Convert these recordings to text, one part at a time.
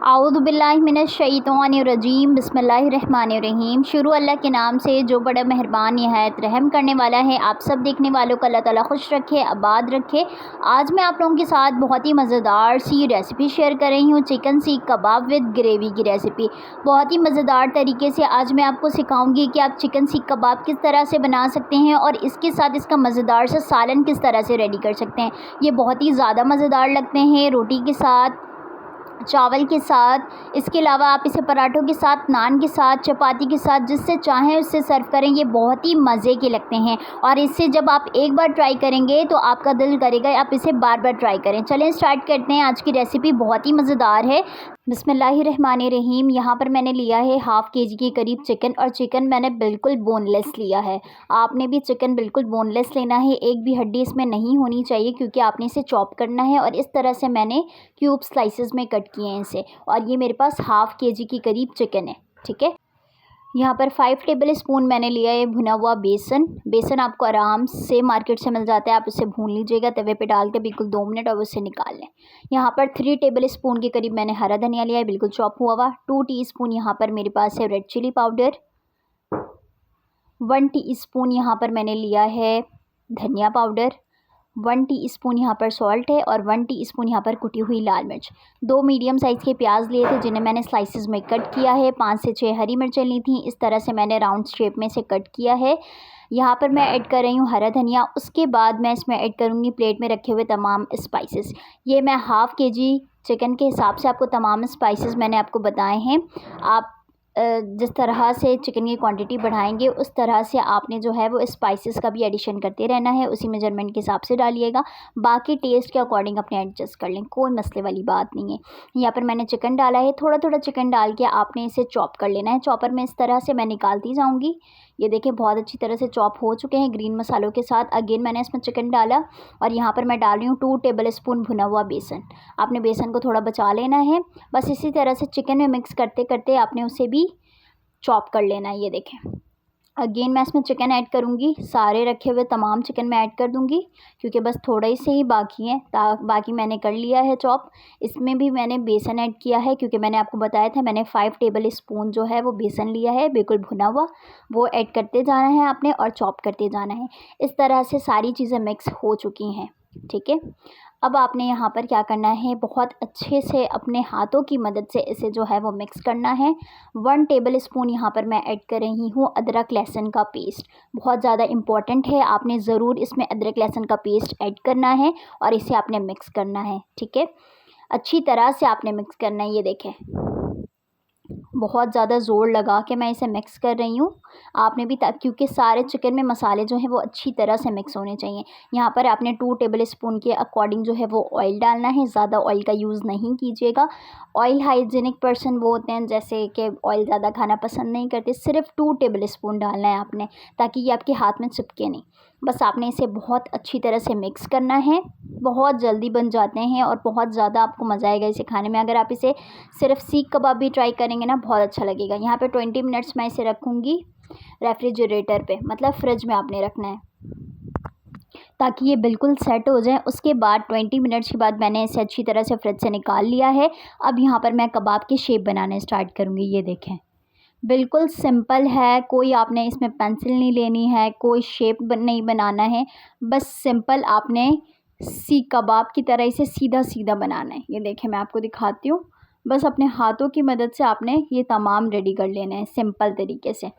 आऊज़ु बिल्लाहि मिनश शैतानिर रजीम बिस्मिल्लाहिर्रहमानिर्रहीम। शुरू अल्लाह के नाम से जो बड़ा मेहरबान निहायत रहम करने वाला है। आप सब देखने वालों को अल्लाह ताला खुश रखे, आबाद रखे। आज मैं आप लोगों के साथ बहुत ही मज़ेदार सी रेसिपी शेयर कर रही हूँ, चिकन सीख कबाब विद ग्रेवी की रेसिपी। बहुत ही मज़ेदार तरीके से आज मैं आपको सिखाऊंगी कि आप चिकन सीख कबाब किस तरह से बना सकते हैं और इसके साथ इसका मज़ेदार सा सालन किस तरह से रेडी कर सकते हैं। ये बहुत ही ज़्यादा मज़ेदार लगते हैं रोटी के साथ, चावल के साथ। इसके अलावा आप इसे पराठों के साथ, नान के साथ, चपाती के साथ, जिससे चाहें उससे सर्व करें। ये बहुत ही मज़े के लगते हैं और इससे जब आप एक बार ट्राई करेंगे तो आपका दिल करेगा आप इसे बार बार ट्राई करें। चलें स्टार्ट करते हैं। आज की रेसिपी बहुत ही मज़ेदार है। बिस्मिल्लाहिर्रहमानिर्रहीम। यहाँ पर मैंने लिया है हाफ़ केजी के करीब चिकन और चिकन मैंने बिल्कुल बोनलेस लिया है। आपने भी चिकन बिल्कुल बोनलेस लेना है, एक भी हड्डी इसमें नहीं होनी चाहिए क्योंकि आपने इसे चॉप करना है। और इस तरह से मैंने क्यूब स्लाइसेस में कट किए हैं इसे। और ये मेरे पास हाफ़ केजी के करीब चिकन है, ठीक है। यहाँ पर 5 टेबल स्पून मैंने लिया है भुना हुआ बेसन। बेसन आपको आराम से मार्केट से मिल जाता है, आप उसे भून लीजिएगा तवे पे डाल के बिल्कुल 2 मिनट और उसे निकाल लें। यहाँ पर 3 टेबल स्पून के करीब मैंने हरा धनिया लिया है, बिल्कुल चॉप हुआ हुआ। 2 टीस्पून यहाँ पर मेरे पास है रेड चिली पाउडर। 1 टीस्पून यहाँ पर मैंने लिया है धनिया पाउडर। 1 टीस्पून यहाँ पर सॉल्ट है और 1 टीस्पून यहाँ पर कुटी हुई लाल मिर्च। 2 मीडियम साइज़ के प्याज लिए थे जिन्हें मैंने स्लाइसिस में कट किया है। 5 से 6 हरी मिर्चें ली थी, इस तरह से मैंने राउंड शेप में से कट किया है। यहाँ पर मैं ऐड कर रही हूँ हरा धनिया। उसके बाद मैं इसमें ऐड करूँगी प्लेट में रखे हुए तमाम स्पाइसेस। ये मैं हाफ़ केजी चिकन के हिसाब से आपको तमाम स्पाइसेस मैंने आपको बताए हैं। आप जिस तरह से चिकन की क्वांटिटी बढ़ाएंगे उस तरह से आपने जो है वो स्पाइसेस का भी एडिशन करते रहना है, उसी मेजरमेंट के हिसाब से डालिएगा। बाकी टेस्ट के अकॉर्डिंग अपने एडजस्ट कर लें, कोई मसले वाली बात नहीं है। यहाँ पर मैंने चिकन डाला है, थोड़ा थोड़ा चिकन डाल के आपने इसे चॉप कर लेना है। चॉपर में इस तरह से मैं निकालती जाऊँगी। ये देखें बहुत अच्छी तरह से चॉप हो चुके हैं ग्रीन मसालों के साथ। अगेन मैंने इसमें चिकन डाला और यहाँ पर मैं डाल रही हूँ 2 टेबल स्पून भुना हुआ बेसन। आपने बेसन को थोड़ा बचा लेना है। बस इसी तरह से चिकन में मिक्स करते करते आपने उसे भी चॉप कर लेना है। ये देखें अगेन मैं इसमें चिकन ऐड करूँगी, सारे रखे हुए तमाम चिकन मैं ऐड कर दूँगी क्योंकि बस थोड़ा ही से ही बाकी है। बाकी मैंने कर लिया है चॉप। इसमें भी मैंने बेसन ऐड किया है क्योंकि मैंने आपको बताया था मैंने 5 टेबल स्पून जो है वो बेसन लिया है बिल्कुल भुना हुआ। वो ऐड करते जाना है आपने और चॉप करते जाना है। इस तरह से सारी चीज़ें मिक्स हो चुकी हैं, ठीक है। अब आपने यहाँ पर क्या करना है, बहुत अच्छे से अपने हाथों की मदद से इसे जो है वो मिक्स करना है। 1 टेबल स्पून यहाँ पर मैं ऐड कर रही हूँ अदरक लहसुन का पेस्ट। बहुत ज़्यादा इम्पॉर्टेंट है, आपने ज़रूर इसमें अदरक लहसुन का पेस्ट ऐड करना है और इसे आपने मिक्स करना है, ठीक है। अच्छी तरह से आपने मिक्स करना है। ये देखें बहुत ज़्यादा ज़ोर लगा के मैं इसे मिक्स कर रही हूँ। आपने भी क्योंकि सारे चिकन में मसाले जो हैं वो अच्छी तरह से मिक्स होने चाहिए। यहाँ पर आपने 2 टेबल स्पून के अकॉर्डिंग जो है वो ऑयल डालना है, ज़्यादा ऑयल का यूज़ नहीं कीजिएगा। ऑयल हाइजीनिक पर्सन वो होते हैं जैसे कि ऑयल ज़्यादा खाना पसंद नहीं करते। सिर्फ 2 टेबल स्पून डालना है आपने ताकि ये आपके हाथ में चिपके नहीं। बस आपने इसे बहुत अच्छी तरह से मिक्स करना है। बहुत जल्दी बन जाते हैं और बहुत ज़्यादा आपको मज़ा आएगा इसे खाने में। अगर आप इसे सिर्फ सीख कबाब भी ट्राई करेंगे ना बहुत अच्छा लगेगा। यहाँ पे 20 मिनट्स मैं इसे रखूँगी रेफ्रिजरेटर पे, मतलब फ्रिज में आपने रखना है ताकि ये बिल्कुल सेट हो जाए। उसके बाद 20 मिनट्स के बाद मैंने इसे अच्छी तरह से फ्रिज से निकाल लिया है। अब यहाँ पर मैं कबाब की शेप बनाने स्टार्ट करूँगी। ये देखें बिल्कुल सिंपल है, कोई आपने इसमें पेंसिल नहीं लेनी है, कोई शेप नहीं बनाना है। बस सिंपल आपने सीख कबाब की तरह इसे सीधा सीधा बनाना है। ये देखें मैं आपको दिखाती हूँ। बस अपने हाथों की मदद से आपने ये तमाम रेडी कर लेना है सिंपल तरीके से।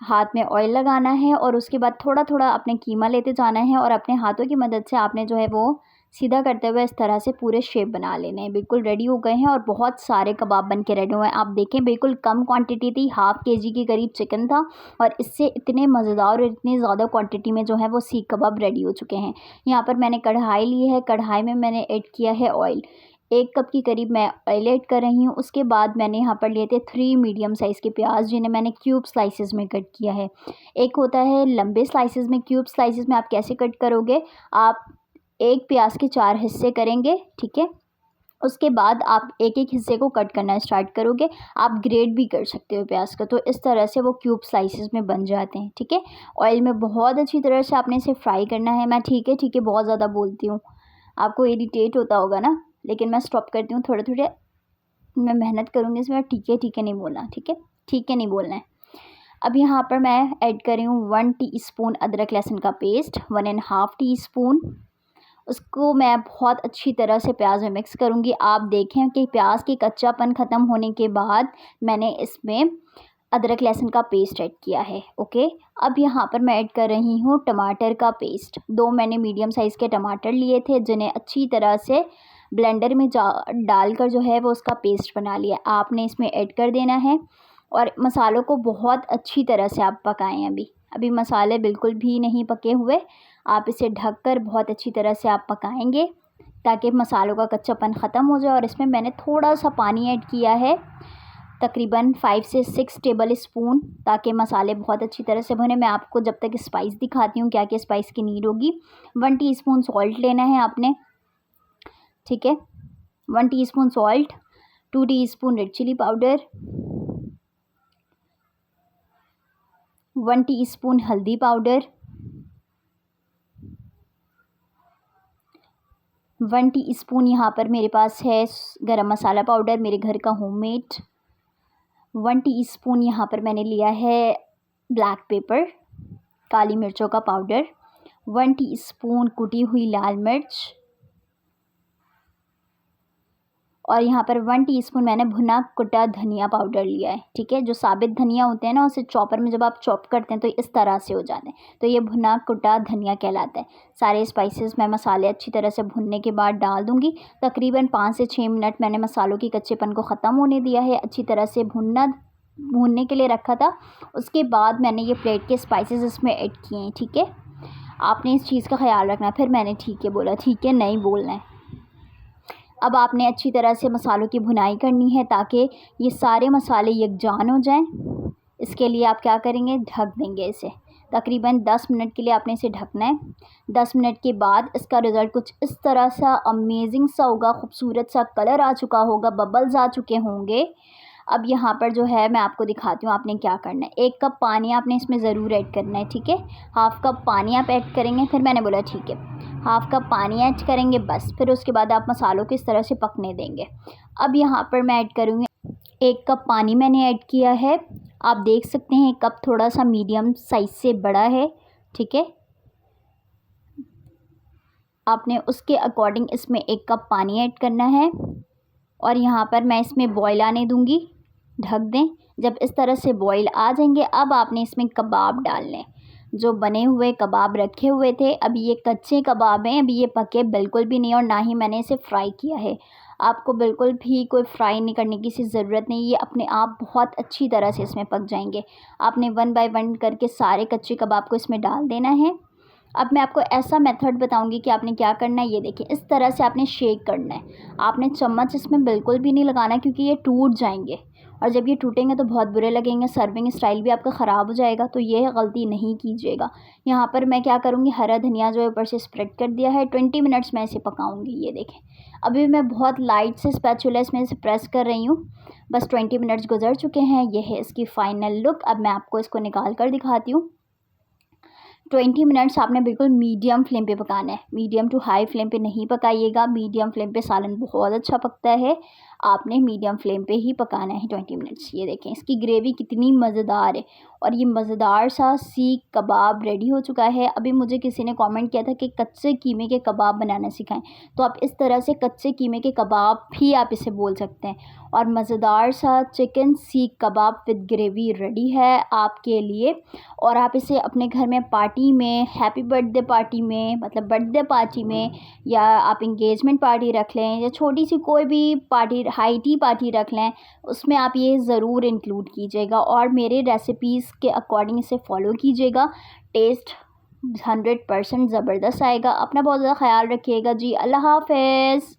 हाथ में ऑयल लगाना है और उसके बाद थोड़ा थोड़ा अपने कीमा लेते जाना है और अपने हाथों की मदद से आपने जो है वो सीधा करते हुए इस तरह से पूरे शेप बना लेने हैं। बिल्कुल रेडी हो गए हैं और बहुत सारे कबाब बन के रेडी हुए हैं। आप देखें बिल्कुल कम क्वांटिटी थी, हाफ़ केजी के करीब चिकन था और इससे इतने मज़ेदार और इतनी ज़्यादा क्वांटिटी में जो है वो सीख कबाब रेडी हो चुके हैं। यहाँ पर मैंने कढ़ाई ली है, कढ़ाई में मैंने ऐड किया है ऑयल। 1 कप के करीब मैं ऑयल ऐड कर रही हूँ। उसके बाद मैंने यहाँ पर लिए थे 3 मीडियम साइज़ के प्याज जिन्हें मैंने क्यूब स्लाइसेस में कट किया है। एक होता है लंबे स्लाइसेस में, क्यूब स्लाइसेस में आप कैसे कट करोगे, आप एक प्याज के 4 हिस्से करेंगे, ठीक है। उसके बाद आप एक एक हिस्से को कट करना स्टार्ट करोगे। आप ग्रेट भी कर सकते हो प्याज का, तो इस तरह से वो क्यूब स्लाइसेस में बन जाते हैं, ठीक है। ऑयल में बहुत अच्छी तरह से आपने इसे फ्राई करना है। मैं ठीक है बहुत ज़्यादा बोलती हूँ, आपको इरिटेट होता होगा ना, लेकिन मैं स्टॉप करती हूँ। थोड़े थोड़े मैं मेहनत करूँगी इसमें। ठीक है नहीं बोलना, ठीक है नहीं बोलना है। अब यहाँ पर मैं ऐड कर रही हूँ 1 टीस्पून अदरक लहसुन का पेस्ट, 1.5 टीस्पून। उसको मैं बहुत अच्छी तरह से प्याज में मिक्स करूँगी। आप देखें कि प्याज की कच्चापन ख़त्म होने के बाद मैंने इसमें अदरक लहसुन का पेस्ट ऐड किया है। ओके, अब यहाँ पर मैं ऐड कर रही हूँ टमाटर का पेस्ट। 2 मैंने मीडियम साइज़ के टमाटर लिए थे, जिन्हें अच्छी तरह से ब्लेंडर में डालकर जो है वो उसका पेस्ट बना लिया। आपने इसमें ऐड कर देना है और मसालों को बहुत अच्छी तरह से आप पकाएं। अभी मसाले बिल्कुल भी नहीं पके हुए। आप इसे ढककर बहुत अच्छी तरह से आप पकाएंगे ताकि मसालों का कच्चापन ख़त्म हो जाए। और इसमें मैंने थोड़ा सा पानी ऐड किया है, तकरीबन 5 से 6 टेबल स्पून, ताकि मसाले बहुत अच्छी तरह से बने। मैं आपको जब तक स्पाइस दिखाती हूँ क्या क्या स्पाइस की नीड होगी। 1 टीस्पून सॉल्ट लेना है आपने, ठीक है, 1 teaspoon salt, 2 teaspoon red chili powder, 1 teaspoon हल्दी पाउडर, 1 टीस्पून यहाँ पर मेरे पास है गरम मसाला पाउडर, मेरे घर का होममेड। 1 टीस्पून यहाँ पर मैंने लिया है ब्लैक पेपर, काली मिर्चों का पाउडर, 1 टीस्पून कुटी हुई लाल मिर्च, और यहाँ पर 1 टीस्पून मैंने भुना कुटा धनिया पाउडर लिया है, ठीक है। जो साबित धनिया होते हैं ना, उसे चॉपर में जब आप चॉप करते हैं तो इस तरह से हो जाते हैं, तो ये भुना कुटा धनिया कहलाता है। सारे स्पाइसेस मैं मसाले अच्छी तरह से भुनने के बाद डाल दूँगी। तकरीबन 5 से 6 मिनट मैंने मसालों की कच्चेपन को ख़त्म होने दिया है, अच्छी तरह से भूनने के लिए रखा था। उसके बाद मैंने ये प्लेट के स्पाइसेस इसमें ऐड किए हैं, ठीक है। आपने इस चीज़ का ख्याल रखना। फिर मैंने ठीक है बोला, ठीक है नहीं बोलना है। अब आपने अच्छी तरह से मसालों की भुनाई करनी है ताकि ये सारे मसाले यकजान हो जाएं। इसके लिए आप क्या करेंगे, ढक देंगे इसे। तकरीबन 10 मिनट के लिए आपने इसे ढकना है। 10 मिनट के बाद इसका रिज़ल्ट कुछ इस तरह सा अमेजिंग सा होगा, खूबसूरत सा कलर आ चुका होगा, बबल्स आ चुके होंगे। अब यहाँ पर जो है मैं आपको दिखाती हूँ आपने क्या करना है। 1 कप पानी आपने इसमें ज़रूर ऐड करना है, ठीक है। हाफ़ कप पानी आप ऐड करेंगे। फिर मैंने बोला ठीक है, हाफ़ कप पानी ऐड करेंगे बस। फिर उसके बाद आप मसालों को इस तरह से पकने देंगे। अब यहाँ पर मैं ऐड करूँगी 1 कप पानी मैंने ऐड किया है। आप देख सकते हैं कप थोड़ा सा मीडियम साइज़ से बड़ा है, ठीक है। आपने उसके अकॉर्डिंग इसमें 1 कप पानी ऐड करना है और यहाँ पर मैं इसमें बॉयल आने दूँगी। ढक दें। जब इस तरह से बॉयल आ जाएंगे, अब आपने इसमें कबाब डालने, जो बने हुए कबाब रखे हुए थे। अभी ये कच्चे कबाब हैं, अभी ये पके बिल्कुल भी नहीं और ना ही मैंने इसे फ्राई किया है। आपको बिल्कुल भी कोई फ्राई नहीं करने की ज़रूरत नहीं, ये अपने आप बहुत अच्छी तरह से इसमें पक जाएंगे। आपने 1 बाय 1 करके सारे कच्चे कबाब को इसमें डाल देना है। अब मैं आपको ऐसा मेथड बताऊंगी कि आपने क्या करना है। ये देखिए, इस तरह से आपने शेक करना है। आपने चम्मच इसमें बिल्कुल भी नहीं लगाना क्योंकि ये टूट जाएंगे और जब ये टूटेंगे तो बहुत बुरे लगेंगे, सर्विंग स्टाइल भी आपका ख़राब हो जाएगा। तो ये गलती नहीं कीजिएगा। यहाँ पर मैं क्या करूँगी, हरा धनिया जो है ऊपर से स्प्रेड कर दिया है। 20 मिनट्स मैं इसे पकाऊँगी। ये देखें, अभी मैं बहुत लाइट से स्पैचुला इसमें से प्रेस कर रही हूँ। बस 20 मिनट्स गुजर चुके हैं। ये है इसकी फ़ाइनल लुक। अब मैं आपको इसको निकाल कर दिखाती हूँ। 20 मिनट्स आपने बिल्कुल मीडियम फ्लेम पे पकाना है, मीडियम टू हाई फ्लेम पे नहीं पकाइएगा। मीडियम फ्लेम पे सालन बहुत अच्छा पकता है, आपने मीडियम फ्लेम पे ही पकाना है 20 मिनट्स। ये देखें इसकी ग्रेवी कितनी मज़ेदार है और ये मज़ेदार सा सीख कबाब रेडी हो चुका है। अभी मुझे किसी ने कमेंट किया था कि कच्चे कीमे के कबाब बनाना सिखाएं, तो आप इस तरह से कच्चे कीमे के कबाब भी आप इसे बोल सकते हैं। और मज़ेदार सा चिकन सीख कबाब विद ग्रेवी रेडी है आपके लिए। और आप इसे अपने घर में पार्टी में, हैप्पी बर्थडे पार्टी में, मतलब बर्थडे पार्टी में, या आप इंगेजमेंट पार्टी रख लें या छोटी सी कोई भी पार्टी, हाई टी पार्टी रख लें, उसमें आप ये ज़रूर इंक्लूड कीजिएगा और मेरे रेसिपीज़ के अकॉर्डिंग इसे फॉलो कीजिएगा। टेस्ट 100% ज़बरदस्त आएगा। अपना बहुत ज़्यादा ख्याल रखिएगा जी। अल्लाह हाफ़िज़।